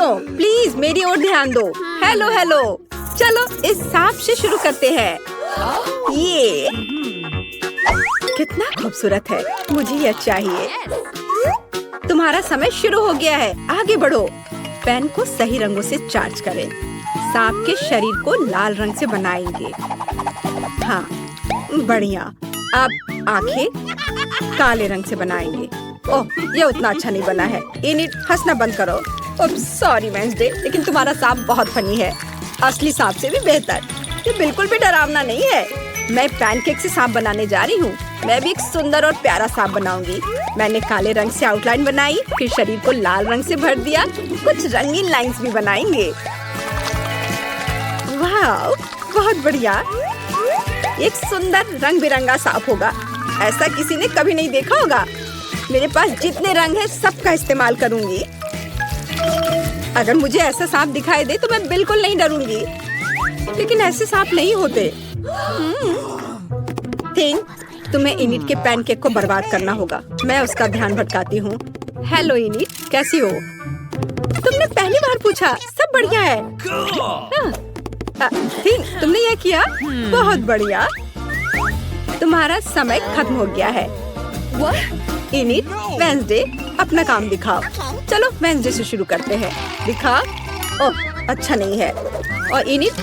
बच्चों, प्लीज मेरी ओर ध्यान दो। हेलो हेलो, चलो इस सांप से शुरू करते हैं। ये कितना खूबसूरत है, मुझे यह चाहिए। तुम्हारा समय शुरू हो गया है, आगे बढ़ो। पेन को सही रंगों से चार्ज करें। सांप के शरीर को लाल रंग से बनाएंगे। हाँ, बढ़िया। अब आंखें काले रंग से बनाएंगे। ओह, ये उतना अच्छा नहीं बना है। इनिट, हंसना बंद करो। ओह सॉरी वेंसडे, लेकिन तुम्हारा सांप बहुत फनी है, असली सांप से भी बेहतर। ये बिल्कुल भी डरावना नहीं है। मैं पैनकेक से सांप बनाने जा रही हूँ। मैं भी एक सुंदर और प्यारा सांप बनाऊंगी। मैंने काले रंग से आउटलाइन बनाई, फिर शरीर को लाल रंग से भर दिया। कुछ रंगीन लाइंस भी बनाएंगे। वाह, बहुत बढ़िया। एक सुंदर रंग बिरंगा सांप होगा। ऐसा किसी ने कभी नहीं देखा होगा। मेरे पास जितने रंग हैं सबका इस्तेमाल करूंगी। अगर मुझे ऐसा सांप दिखाई दे तो मैं बिल्कुल नहीं डरूंगी, लेकिन ऐसे सांप नहीं होते। थिंक, तुम्हें इनिट के पैनकेक को बर्बाद करना होगा। मैं उसका ध्यान भटकाती हूँ। हेलो इनिट, कैसी हो? तुमने पहली बार पूछा। सब बढ़िया है। थिंक, तुमने यह किया, बहुत बढ़िया। तुम्हारा समय खत्म हो गया है। इनिट, वेंसडे, अपना काम दिखाओ। चलो वेंसडे से शुरू करते हैं। दिखा। ओह, अच्छा नहीं है। और इनिट,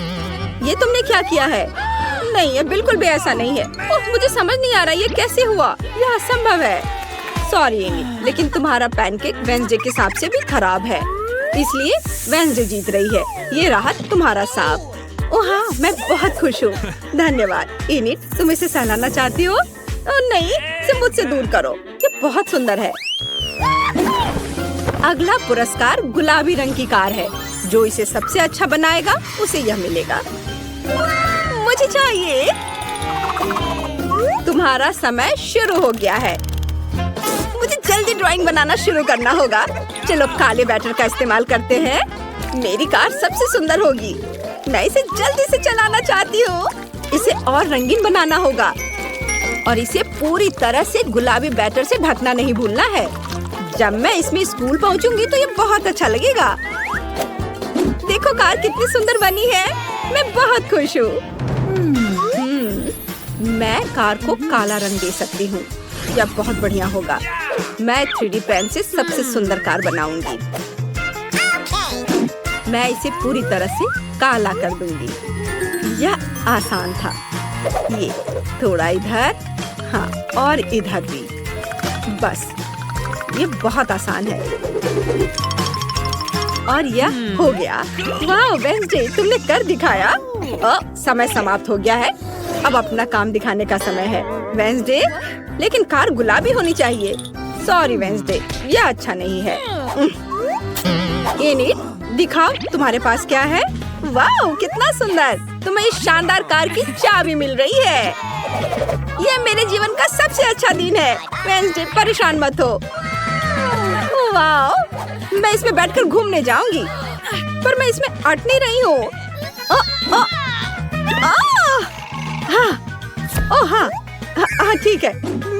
ये तुमने क्या किया है? नहीं, ये बिल्कुल भी ऐसा नहीं है। ओह, मुझे समझ नहीं आ रहा ये कैसे हुआ। यह असंभव है। सॉरी इनिट, लेकिन तुम्हारा पैनकेक वेंसडे के सांप से भी खराब है, इसलिए वेंसडे जीत रही है। ये रहा तुम्हारा सांप। ओह हाँ, मैं बहुत खुश हूँ। धन्यवाद। इनिट, तुम इसे सहलाना चाहती हो? ओह नहीं, इसे मुझसे दूर करो। ये बहुत सुंदर है। अगला पुरस्कार गुलाबी रंग की कार है। जो इसे सबसे अच्छा बनाएगा उसे यह मिलेगा। मुझे चाहिए। तुम्हारा समय शुरू हो गया है। मुझे जल्दी ड्राइंग बनाना शुरू करना होगा। चलो काले बैटर का इस्तेमाल करते हैं। मेरी कार सबसे सुंदर होगी। मैं इसे जल्दी से चलाना चाहती हूँ। इसे और रंगीन बनाना होगा और इसे पूरी तरह से गुलाबी बैटर से ढकना नहीं भूलना है। जब मैं इसमें स्कूल पहुँचूंगी तो ये बहुत अच्छा लगेगा। देखो कार कितनी सुंदर बनी है। मैं बहुत खुश हूँ। मैं कार को काला रंग दे सकती हूँ। यह बहुत बढ़िया होगा। मैं 3D पेन से सबसे सुंदर कार बनाऊंगी। मैं इसे पूरी तरह से काला कर दूंगी। यह आसान था। ये थोड़ा इधर, हाँ, और इधर भी। बस, ये बहुत आसान है। और यह हो गया। वाह वेंसडे, तुमने कर दिखाया। समय समाप्त हो गया है। अब अपना काम दिखाने का समय है। वेंसडे, लेकिन कार गुलाबी होनी चाहिए। सॉरी वेंसडे, यह अच्छा नहीं है। इनिट, दिखाओ तुम्हारे पास क्या है। वाह, कितना सुंदर। तुम्हें इस शानदार कार की चाबी मिल रही है। यह मेरे जीवन का सबसे अच्छा दिन है। वेंसडे, परेशान मत हो। वाह, मैं इसमें बैठकर घूमने जाऊंगी, पर मैं इसमें अट नहीं रही हूँ। ओह हाँ, हाँ ठीक है,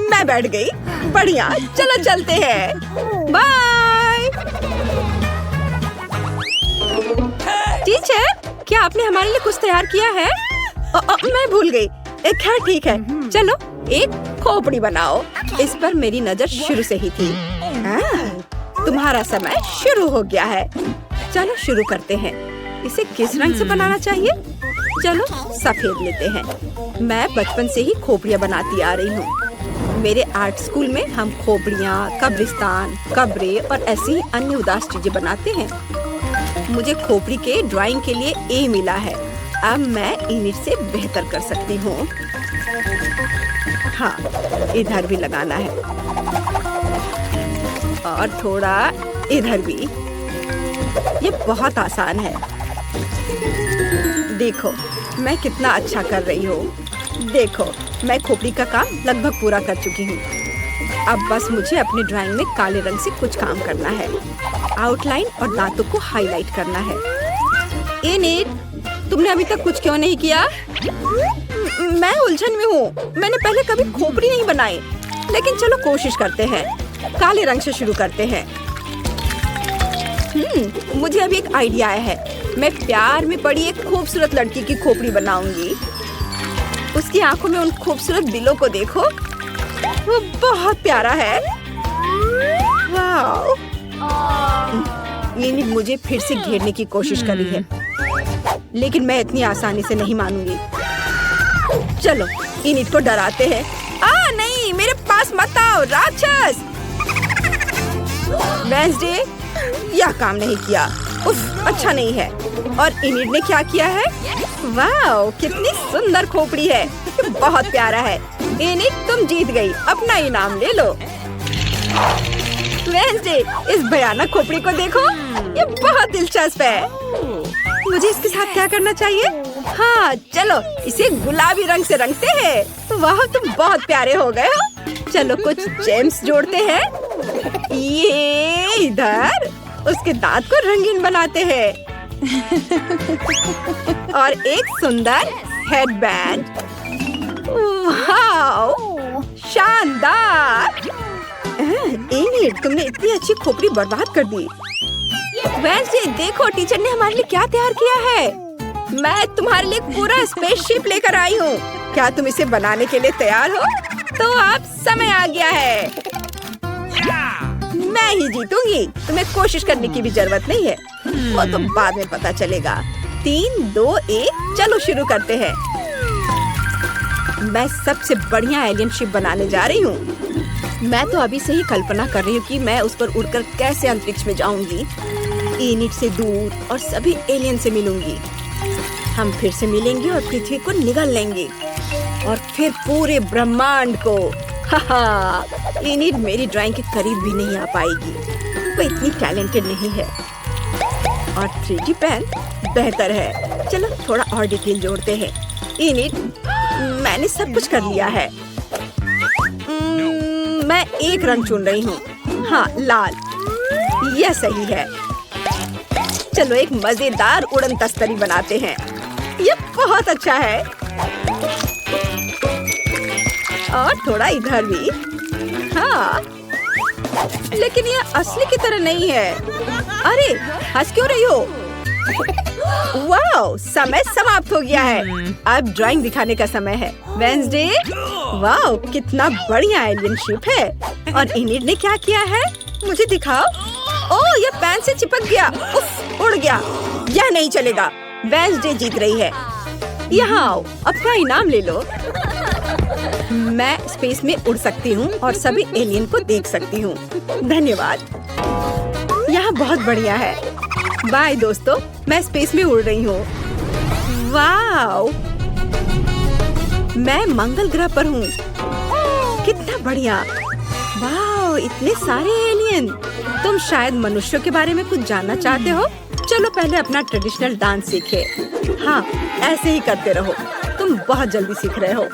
मैं बैठ गई। बढ़िया, चलो चलते हैं। बाय। टीचर, क्या आपने हमारे लिए कुछ तैयार किया है? मैं भूल गई। खैर ठीक है, चलो एक खोपड़ी बनाओ। इस पर मेरी नजर शुरू से ही थी। तुम्हारा समय शुरू हो गया है। चलो शुरू करते हैं। इसे किस रंग से बनाना चाहिए? चलो सफेद लेते हैं। मैं बचपन से ही खोपड़ियाँ बनाती आ रही हूँ। मेरे आर्ट स्कूल में हम खोपड़ियाँ, कब्रिस्तान, कब्रें और ऐसी ही अन्य उदास चीजें बनाते हैं। मुझे खोपड़ी के ड्राइंग के लिए ए मिला है। अब मैं इनिट से बेहतर कर सकती हूँ। हाँ, इधर भी लगाना है और थोड़ा इधर भी। ये बहुत आसान है। देखो मैं कितना अच्छा कर रही हूँ। देखो, मैं खोपड़ी का काम लगभग पूरा कर चुकी हूँ। अब बस मुझे अपनी ड्राइंग में काले रंग से कुछ काम करना है। आउटलाइन और दांतों को हाईलाइट करना है। इनिट, तुमने अभी तक कुछ क्यों नहीं किया? मैं उलझन में हूँ। मैंने पहले कभी खोपड़ी नहीं बनाई, लेकिन चलो कोशिश करते हैं। काले रंग से शुरू करते हैं। मुझे अभी एक आइडिया आया है। मैं प्यार में पड़ी एक खूबसूरत लड़की की खोपड़ी बनाऊंगी। उसकी आंखों में उन खूबसूरत दिलों को देखो, वो बहुत प्यारा है। वाओ! इनिड मुझे फिर से घेरने की कोशिश कर रही है, लेकिन मैं इतनी आसानी से नहीं मानूंगी। चलो इनिड को डराते हैं। नहीं, मेरे पास मत आओ राक्षस। वेडनेसडे, यह काम नहीं किया। उफ, अच्छा नहीं है। और इनिड ने क्या किया है? वाओ, कितनी सुंदर खोपड़ी है, बहुत प्यारा है। इनिड, तुम जीत गई, अपना इनाम ले लो। वेडनेसडे, इस भयानक खोपड़ी को देखो, ये बहुत दिलचस्प है। मुझे इसके साथ क्या करना चाहिए? हाँ, चलो इसे गुलाबी रंग से रंगते हैं। वाह, तुम बहुत प्यारे हो गए हो। चलो कुछ जेम्स जोड़ते हैं। ये इधर उसके दांत को रंगीन बनाते हैं। और एक सुंदर हेडबैंड। वाह, शानदार। इनिड, तुमने इतनी अच्छी खोपड़ी बर्बाद कर दी। वेडनेसडे, देखो टीचर ने हमारे लिए क्या तैयार किया है। मैं तुम्हारे लिए पूरा स्पेसशिप लेकर आई हूँ। क्या तुम इसे बनाने के लिए तैयार हो? तो अब समय आ गया है। मैं ही जीतूंगी, तुम्हें कोशिश करने की भी जरूरत नहीं है। वो तो बाद में पता चलेगा। 3, 2, 1, चलो शुरू करते हैं। मैं सबसे बढ़िया एलियन शिप बनाने जा रही हूँ। मैं तो अभी से ही कल्पना कर रही हूँ कि मैं उस पर उड़कर कैसे अंतरिक्ष में जाऊंगी, इनिड से दूर और सभी एलियन से मिलूंगी। हम फिर से मिलेंगे और पृथ्वी को निगल लेंगे और फिर पूरे ब्रह्मांड को। इनिड मेरी ड्राइंग के करीब भी नहीं आ पाएगी, वो इतनी टैलेंटेड नहीं है। और 3D पेन बेहतर है। चलो थोड़ा और डिटेल जोड़ते हैं। इनिड, मैंने सब कुछ कर लिया है। मैं एक रंग चुन रही हूँ। हाँ, लाल, यह सही है। चलो एक मजेदार उड़न तस्तरी बनाते हैं। ये बहुत अच्छा है। और थोड़ा इधर भी। हाँ, लेकिन ये असली की तरह नहीं है। अरे, हंस क्यों रही हो? वाओ, समय समाप्त हो गया है। अब ड्राइंग दिखाने का समय है। वेडनेसडे, वाओ, कितना बढ़िया एलियन शिप है। और इनिड ने क्या किया है? मुझे दिखाओ। ओह, ये पेन से चिपक गया। उफ, उड़ गया। यह नहीं चलेगा। वेडनेसडे जीत रही है। यहाँ आओ, अपना इनाम ले लो। मैं स्पेस में उड़ सकती हूँ और सभी एलियन को देख सकती हूँ। धन्यवाद, यहाँ बहुत बढ़िया है। बाय दोस्तों, मैं स्पेस में उड़ रही हूँ। वाओ, मैं मंगल ग्रह पर हूँ। कितना बढ़िया। वाओ, इतने सारे एलियन। तुम शायद मनुष्यों के बारे में कुछ जानना चाहते हो? चलो पहले अपना ट्रेडिशनल डांस सीखे। हाँ, ऐसे ही करते रहो, तुम बहुत जल्दी सीख रहे हो।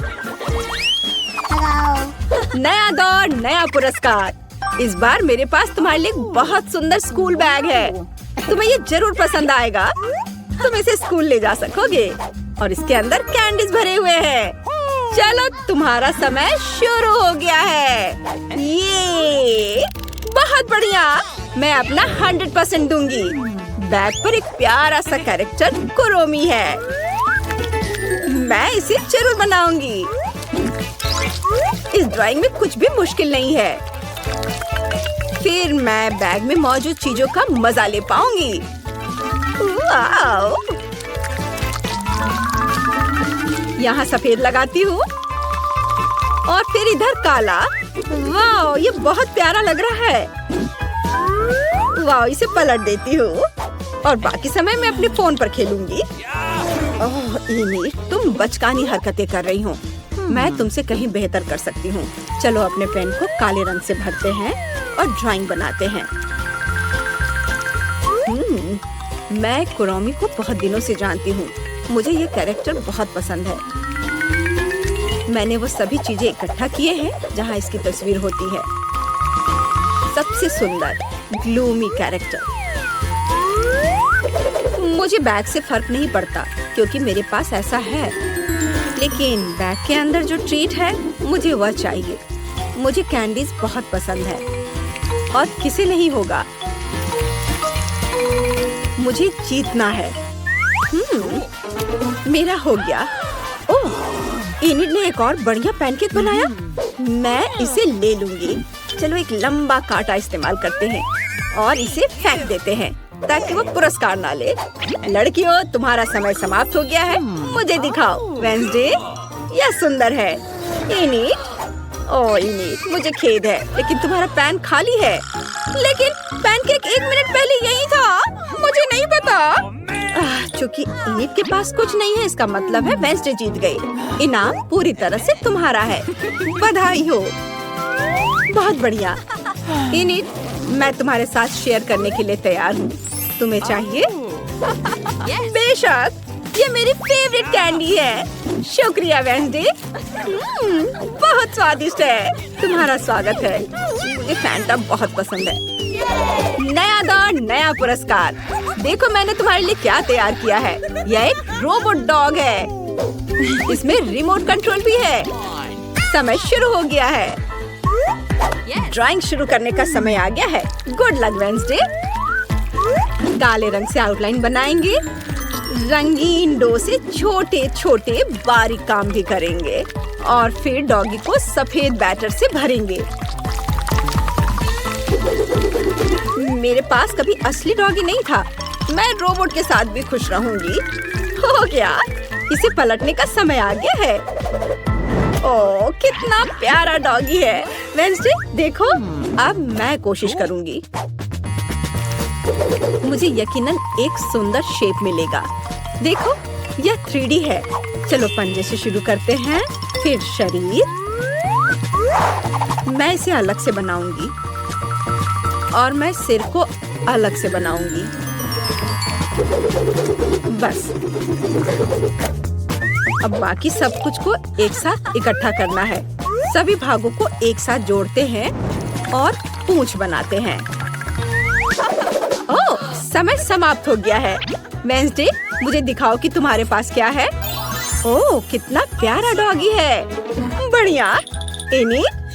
नया दौर, नया पुरस्कार। इस बार मेरे पास तुम्हारे लिए बहुत सुंदर स्कूल बैग है। तुम्हें ये जरूर पसंद आएगा। तुम इसे स्कूल ले जा सकोगे और इसके अंदर कैंडीज भरे हुए हैं। चलो, तुम्हारा समय शुरू हो गया है। ये बहुत बढ़िया। मैं अपना 100% दूंगी। बैग पर एक प्यारा सा कैरेक्टर कुरोमी है। मैं इसे जरूर बनाऊंगी। इस ड्राइंग में कुछ भी मुश्किल नहीं है। फिर मैं बैग में मौजूद चीजों का मजा ले पाऊंगी। वाओ! यहाँ सफेद लगाती हूँ और फिर इधर काला। वाओ, ये बहुत प्यारा लग रहा है। वाओ, इसे पलट देती हूँ और बाकी समय मैं अपने फोन पर खेलूंगी। ओह इनिड, तुम बचकानी हरकतें कर रही हो। मैं तुमसे कहीं बेहतर कर सकती हूँ। चलो अपने पेन को काले रंग से भरते हैं और ड्राइंग बनाते हैं। मैं कुरोमी को बहुत दिनों से जानती हूँ। मुझे ये कैरेक्टर बहुत पसंद है। मैंने वो सभी चीजें इकट्ठा किए हैं जहाँ इसकी तस्वीर होती है। सबसे सुंदर ग्लूमी कैरेक्टर। मुझे बैग से फर्क नहीं पड़ता क्योंकि मेरे पास ऐसा है, लेकिन बैग के अंदर जो ट्रीट है मुझे वह चाहिए। मुझे कैंडीज बहुत पसंद है और किसे नहीं होगा। मुझे जीतना है। मेरा हो गया। ओह, इनिड ने एक और बढ़िया पैनकेक बनाया। मैं इसे ले लूंगी। चलो एक लंबा कांटा इस्तेमाल करते हैं और इसे फेंक देते हैं ताकि वो पुरस्कार ना ले। लड़कियों, तुम्हारा समय समाप्त हो गया है। मुझे दिखाओ। वेंसडे, यह सुंदर है। इनिड, ओह इनिड, मुझे खेद है लेकिन तुम्हारा पैन खाली है। लेकिन पैनकेक 1 मिनट पहले यही था। मुझे नहीं पता। चूंकि इनिड के पास कुछ नहीं है, इसका मतलब है वेंसडे जीत गई। इनाम पूरी तरह से तुम्हारा है। बधाई हो। बहुत बढ़िया। इनिड, मैं तुम्हारे साथ शेयर करने के लिए तैयार हूँ। तुम्हें चाहिए? बेशक, ये मेरी फेवरेट कैंडी है। शुक्रिया वेंसडे। बहुत स्वादिष्ट है। तुम्हारा स्वागत है। मुझे फैंटा बहुत पसंद है। नया दौर, नया पुरस्कार। देखो मैंने तुम्हारे लिए क्या तैयार किया है। यह एक रोबोट डॉग है। इसमें रिमोट कंट्रोल भी है। समय शुरू हो गया है। ड्राइंग शुरू करने का समय आ गया है। Good luck Wednesday. काले रंग से आउटलाइन बनाएंगे। रंगीन डो से छोटे छोटे बारीक काम भी करेंगे और फिर डॉगी को सफेद बैटर से भरेंगे। मेरे पास कभी असली डॉगी नहीं था। मैं रोबोट के साथ भी खुश रहूंगी। हो गया। इसे पलटने का समय आ गया है। ओह, कितना प्यारा डॉगी है। वेंसडे, देखो, अब मैं कोशिश करूंगी। मुझे यकीनन एक सुंदर शेप मिलेगा। देखो, यह 3D है। चलो पंजे से शुरू करते हैं, फिर शरीर। मैं इसे अलग से बनाऊंगी और मैं सिर को अलग से बनाऊंगी। बस अब बाकी सब कुछ को एक साथ इकट्ठा करना है। सभी भागों को एक साथ जोड़ते हैं और पूंछ बनाते हैं। ओह, समय समाप्त हो गया है। वेंसडे, मुझे दिखाओ कि तुम्हारे पास क्या है। ओह, कितना प्यारा डॉगी है। बढ़िया। इनिड,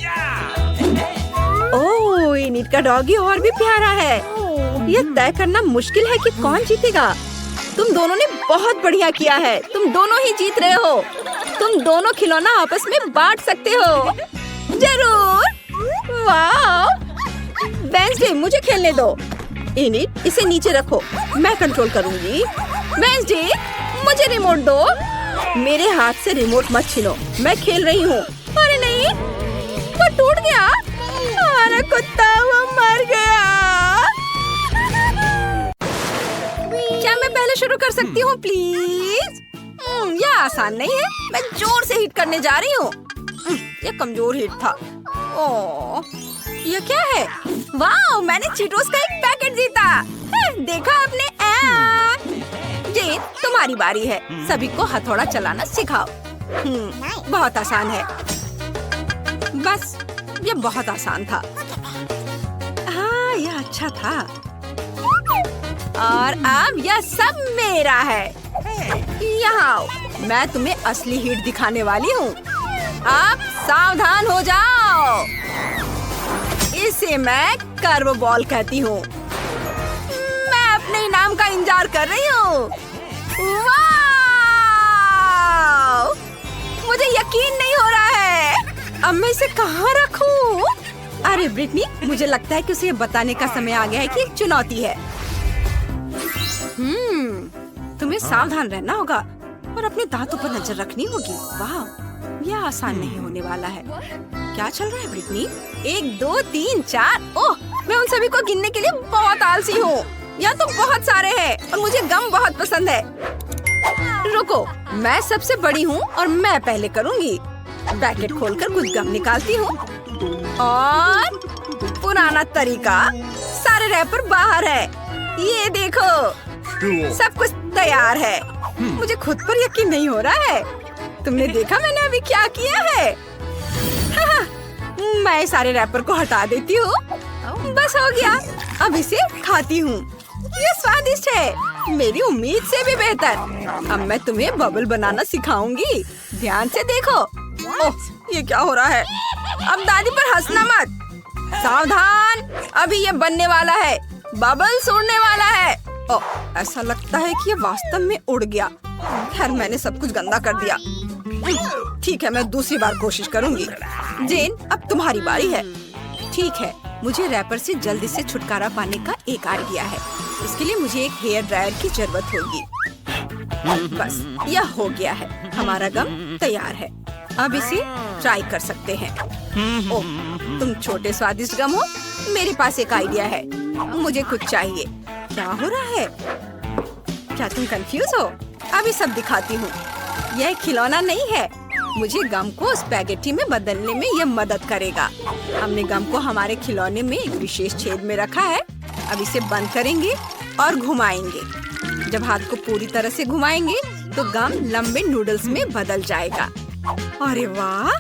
ओह, इनिड का डॉगी और भी प्यारा है। यह तय करना मुश्किल है कि कौन जीतेगा। तुम दोनों ने बहुत बढ़िया किया है। तुम दोनों ही जीत रहे हो। तुम दोनों खिलौना आपस में बांट सकते हो। जरूर। वाह। वेंसडे, मुझे खेलने दो। इनिड, इसे नीचे रखो। मैं कंट्रोल करूंगी। वेंसडे, मुझे रिमोट दो। मेरे हाथ से रिमोट मत छीनो। मैं खेल रही हूँ। अरे नहीं, वो टूट गया। अरे कुत्ता, वो मर गया। क्या मैं पहले शुरू कर सकती हूँ प्लीज? यह आसान नहीं है। मैं जोर से हिट करने जा रही हूँ। यह कमजोर हिट था। ओह, यह क्या है? वाह, मैंने चीटोस का एक पैकेट जीता। देखा आपने? जीत, तुम्हारी बारी है। सभी को हथौड़ा चलाना सिखाओ। बहुत आसान है। बस, यह बहुत आसान था। हाँ, यह अच्छा था। और अब यह सब मेरा है। यहाँ आओ, मैं तुम्हें असली हिट दिखाने वाली हूँ। आप सावधान हो जाओ। इसे मैं कर्व बॉल कहती हूँ। मैं अपने इनाम का इंतजार कर रही हूँ। वाह! मुझे यकीन नहीं हो रहा है। अब मैं इसे कहाँ रखूँ? अरे ब्रिटनी, मुझे लगता है कि उसे बताने का समय आ गया है कि एक चुनौती है। तुम्हें सावधान रहना होगा और अपने दांतों पर नजर रखनी होगी। वाह, यह आसान नहीं होने वाला है। क्या चल रहा है ब्रिटनी? 1 2 3 4। ओह, मैं उन सभी को गिनने के लिए बहुत आलसी हूँ। यहाँ तो बहुत सारे हैं और मुझे गम बहुत पसंद है। रुको, मैं सबसे बड़ी हूँ और मैं पहले करूँगी। पैकेट खोलकर कुछ गम निकालती हूँ और पुराना तरीका, सारे रैपर बाहर है। ये देखो, सब कुछ तैयार है। मुझे खुद पर यकीन नहीं हो रहा है। तुमने देखा मैंने अभी क्या किया है? मैं सारे रैपर को हटा देती हूँ। बस हो गया। अब इसे खाती हूँ। ये स्वादिष्ट है, मेरी उम्मीद से भी बेहतर। अब मैं तुम्हें बबल बनाना सिखाऊंगी। ध्यान से देखो। ओह, ये क्या हो रहा है? अब दादी पर हंसना मत। सावधान, अभी ये बनने वाला है। बबल्स उड़ने वाला है। ऐसा लगता है कि ये वास्तव में उड़ गया। खैर, मैंने सब कुछ गंदा कर दिया। ठीक है, मैं दूसरी बार कोशिश करूंगी। जेन, अब तुम्हारी बारी है। ठीक है, मुझे रैपर से जल्दी से छुटकारा पाने का एक आइडिया है। इसके लिए मुझे एक हेयर ड्रायर की जरूरत होगी। बस, यह हो गया है। हमारा गम तैयार है। अब इसे ट्राई कर सकते हैं। ओह, तुम छोटे स्वादिष्ट गम हो। मेरे पास एक आइडिया है। मुझे कुछ चाहिए। क्या हो रहा है? क्या तुम कंफ्यूज हो? अभी सब दिखाती हूँ। यह खिलौना नहीं है। मुझे गम को स्पैगेटी में बदलने में यह मदद करेगा। हमने गम को हमारे खिलौने में एक विशेष छेद में रखा है। अब इसे बंद करेंगे और घुमाएंगे। जब हाथ को पूरी तरह से घुमाएंगे तो गम लंबे नूडल्स में बदल जाएगा। अरे वाह!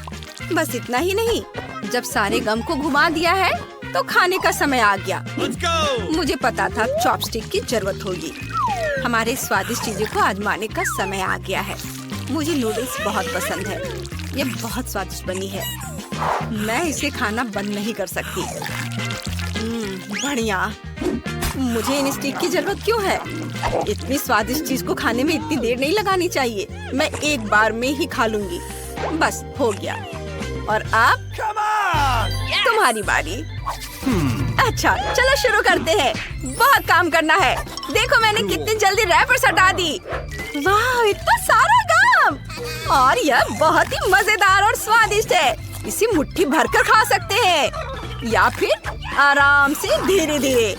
बस इतना ही नहीं, जब सारे गम को घुमा दिया है तो खाने का समय आ गया। मुझे पता था चॉपस्टिक की जरूरत होगी। हमारे स्वादिष्ट चीजों को आजमाने का समय आ गया है। मुझे नूडल्स बहुत पसंद है। ये बहुत स्वादिष्ट बनी है। मैं इसे खाना बंद नहीं कर सकती। बढ़िया। मुझे इन स्टिक की जरूरत क्यों है? इतनी स्वादिष्ट चीज को खाने में इतनी देर नहीं लगानी चाहिए। मैं एक बार में ही खा लूंगी। बस हो गया। और अब तुम्हारी बारी। अच्छा, चलो शुरू करते हैं। बहुत काम करना है। देखो मैंने कितनी जल्दी रैपर्स हटा दी। वाह, इतना सारा गम! और यह बहुत ही मजेदार और स्वादिष्ट है। इसे मुट्ठी भरकर खा सकते हैं या फिर आराम से धीरे धीरे।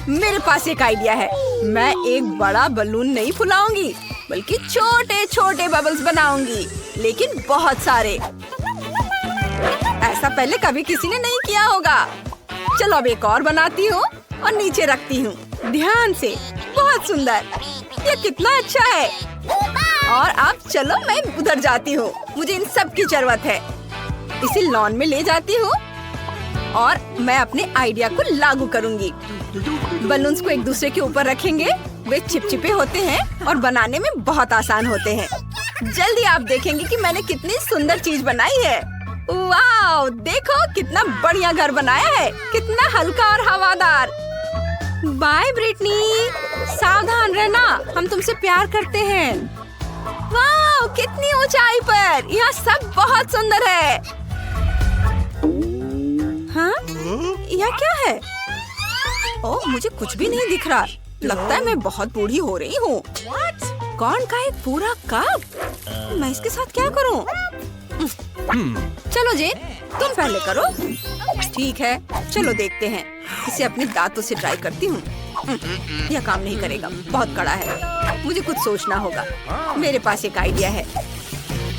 मेरे पास एक आइडिया है। मैं एक बड़ा बलून नहीं फुलाऊंगी, बल्कि छोटे छोटे बबल्स बनाऊंगी, लेकिन बहुत सारे। ऐसा पहले कभी किसी ने नहीं किया होगा। चलो अब एक और बनाती हूँ और नीचे रखती हूँ। ध्यान से। बहुत सुंदर। ये कितना अच्छा है। और अब चलो मैं उधर जाती हूँ। मुझे इन सब की जरूरत है। इसे लॉन में ले जाती हूँ और मैं अपने आइडिया को लागू करूँगी। बलून्स को एक दूसरे के ऊपर रखेंगे। वे चिपचिपे होते हैं और बनाने में बहुत आसान होते हैं। जल्दी आप देखेंगे कि मैंने कितनी सुंदर चीज बनाई है। वाह, देखो कितना बढ़िया घर बनाया है। कितना हल्का और हवादार। बाय ब्रिटनी, सावधान रहना। हम तुमसे प्यार करते हैं। वाह, कितनी ऊंचाई पर। यह सब बहुत सुंदर है। हाँ, यह क्या है? ओह, मुझे कुछ भी नहीं दिख रहा। लगता है मैं बहुत बूढ़ी हो रही हूँ। कॉर्न का एक पूरा कप? मैं इसके साथ क्या करूँ? चलो जेन, तुम पहले करो। ठीक है, चलो देखते हैं। इसे अपने दांतों से ट्राई करती हूँ। यह काम नहीं करेगा, बहुत कड़ा है। मुझे कुछ सोचना होगा। मेरे पास एक आइडिया है।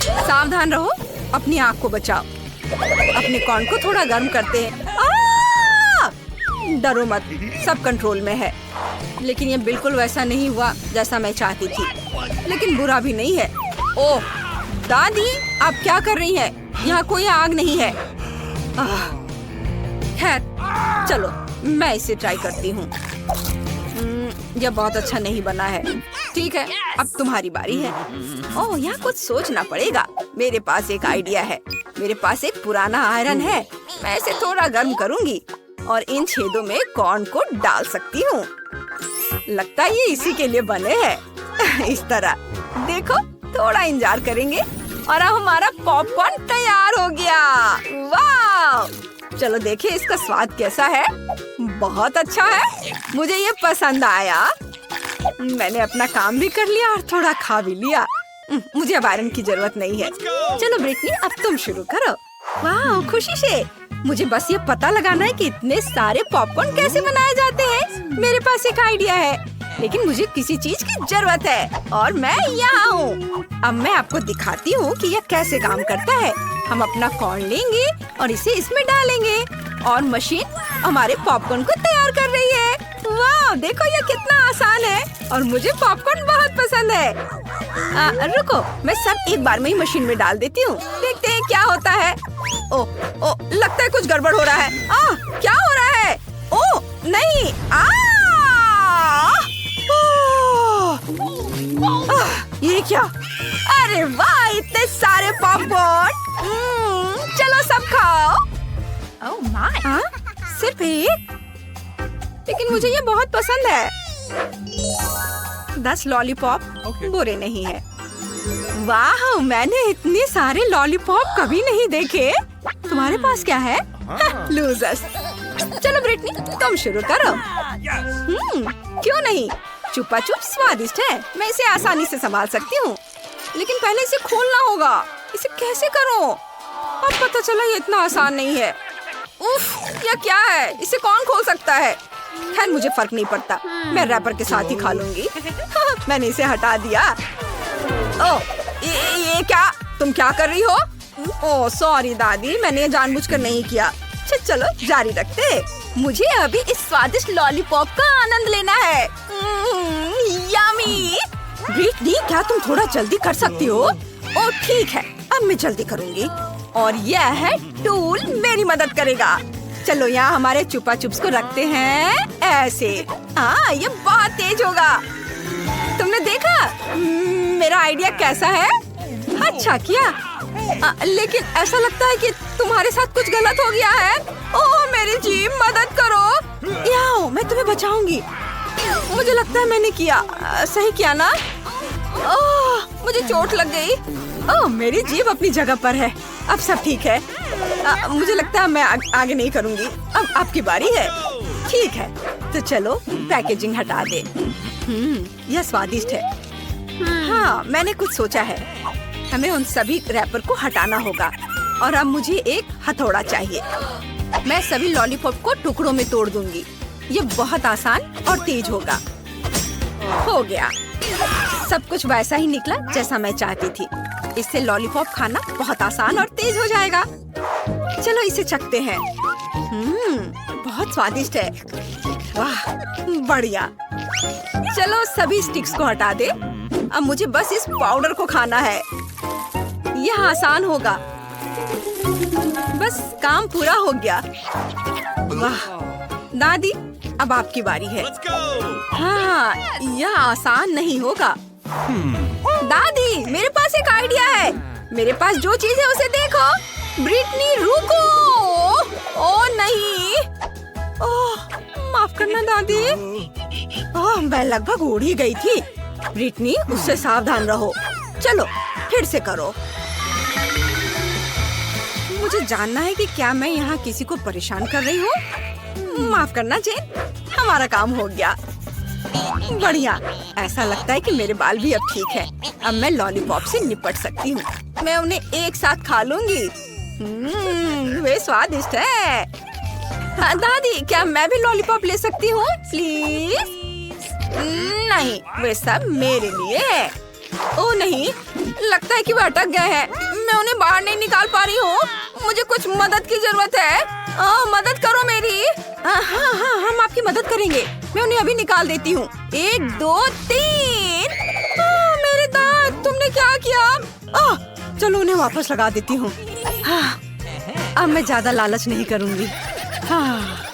सावधान रहो, अपनी आँख को बचाओ। अपने कॉर्न को थोड़ा गर्म करते हैं। डरो मत, सब कंट्रोल में है। लेकिन यह बिल्कुल वैसा नहीं हुआ जैसा मैं चाहती थी। लेकिन बुरा भी नहीं है। ओह दादी, आप क्या कर रही हैं? यहाँ कोई आग नहीं है। खैर, चलो मैं इसे ट्राई करती हूँ। यह बहुत अच्छा नहीं बना है। ठीक है, अब तुम्हारी बारी है। ओह, यहाँ कुछ सोचना पड़ेगा। मेरे पास एक आइडिया है। मेरे पास एक पुराना आयरन है। मैं इसे थोड़ा गर्म करूँगी और इन छेदों में कॉर्न को डाल सकती हूँ। लगता है ये इसी के लिए बने हैं। इस तरह देखो, थोड़ा इंतजार करेंगे और अब हमारा पॉपकॉर्न तैयार हो गया। वाह! चलो देखिए इसका स्वाद कैसा है। बहुत अच्छा है। मुझे ये पसंद आया। मैंने अपना काम भी कर लिया और थोड़ा खा भी लिया। मुझे अब आयरन की जरूरत नहीं है। चलो ब्रिटनी, अब तुम शुरू करो। वाह, खुशी से। मुझे बस ये पता लगाना है कि इतने सारे पॉपकॉर्न कैसे बनाए जाते हैं। मेरे पास एक आइडिया है, लेकिन मुझे किसी चीज की जरूरत है और मैं यहाँ हूँ। अब मैं आपको दिखाती हूँ कि यह कैसे काम करता है। हम अपना कॉर्न लेंगे और इसे इसमें डालेंगे और मशीन हमारे पॉपकॉर्न को तैयार कर रही है। वाह, देखो ये कितना आसान है और मुझे पॉपकॉर्न बहुत पसंद है। रुको, मैं सब एक बार में ही मशीन में डाल देती हूँ। देखते हैं क्या होता है। ओ, लगता है कुछ गड़बड़ हो रहा है। क्या हो रहा है? ओ नहीं, ये क्या? अरे वाह, इतने सारे पॉपकॉर्न। चलो सब खाओ। ओह माय, सिर्फ एक? लेकिन मुझे ये बहुत पसंद है। 10 लॉलीपॉप बुरे नहीं है। वाह, मैंने इतने सारे लॉलीपॉप कभी नहीं देखे। तुम्हारे पास क्या है? लूजर्स। चलो ब्रिटनी, तुम शुरू करो। क्यों नहीं? चुपा चुप स्वादिष्ट है, मैं इसे आसानी से संभाल सकती हूँ। लेकिन पहले इसे खोलना होगा। इसे कैसे करूँ? अब पता चला ये इतना आसान नहीं है। उफ, यह क्या है? इसे कौन खोल सकता है? खैर, मुझे फर्क नहीं पड़ता, मैं रैपर के साथ ही खा लूंगी। मैंने इसे हटा दिया। ओह, ये क्या? तुम क्या कर रही हो? ओह सॉरी दादी, मैंने ये जानबूझकर नहीं किया। चलो जारी रखते। मुझे अभी इस स्वादिष्ट लॉलीपॉप का आनंद लेना है। यम्मी। ब्रिटनी, क्या तुम थोड़ा जल्दी कर सकती हो? ओह ठीक है, अब मैं जल्दी करूंगी। और यह है टूल, मेरी मदद करेगा। चलो यहाँ हमारे चुपा चुप्स को रखते हैं ऐसे। हाँ, ये बहुत तेज होगा। तुमने देखा मेरा आइडिया कैसा है? अच्छा किया। लेकिन ऐसा लगता है कि तुम्हारे साथ कुछ गलत हो गया है। ओह मेरी जीभ, मदद करो। यहाँ मैं तुम्हें बचाऊंगी। मुझे लगता है मैंने किया सही किया ना? ओह मुझे चोट लग गई। ओह मेरी जीभ अपनी जगह पर है, अब सब ठीक है। मुझे लगता है मैं आगे नहीं करूंगी। अब आपकी बारी है। ठीक है, तो चलो पैकेजिंग हटा दे। यह स्वादिष्ट है। हाँ, मैंने कुछ सोचा है। हमें उन सभी रैपर को हटाना होगा और अब मुझे एक हथौड़ा चाहिए। मैं सभी लॉलीपॉप को टुकड़ों में तोड़ दूंगी। ये बहुत आसान और तेज होगा। हो गया, सब कुछ वैसा ही निकला जैसा मैं चाहती थी। इससे लॉलीपॉप खाना बहुत आसान और तेज हो जाएगा। चलो इसे चखते हैं। बहुत स्वादिष्ट है। वाह बढ़िया। चलो सभी स्टिक्स को हटा दे। अब मुझे बस इस पाउडर को खाना है। यह आसान होगा। बस काम पूरा हो गया। वाह दादी, अब आपकी बारी है। हाँ, यह आसान नहीं होगा। दादी, मेरे पास एक आइडिया है। मेरे पास जो चीज है उसे देखो। ब्रिटनी रुको। ओह नहीं। ओह माफ करना दादी। ओह मैं लगभग उड़ ही गई थी। ब्रिटनी, उससे सावधान रहो। चलो फिर से करो। मुझे जानना है कि क्या मैं यहाँ किसी को परेशान कर रही हूँ। माफ करना जेन, हमारा काम हो गया। बढ़िया, ऐसा लगता है कि मेरे बाल भी अब ठीक है। अब मैं लॉलीपॉप से निपट सकती हूँ। मैं उन्हें एक साथ खा लूंगी। वे स्वादिष्ट है। हाँ, दादी, क्या मैं भी लॉलीपॉप ले सकती हूँ प्लीज? नहीं, वे सब मेरे लिए है। ओह नहीं, लगता है कि वो अटक गए हैं। मैं उन्हें बाहर नहीं निकाल पा रही हूँ। मुझे कुछ मदद की जरूरत है। मदद करो मेरी। हाँ, हम आपकी मदद करेंगे। मैं उन्हें अभी निकाल देती हूँ। 1 2 3। मेरे दांत, तुमने क्या किया? चलो उन्हें वापस लगा देती हूँ। अब मैं ज्यादा लालच नहीं करूँगी। हाँ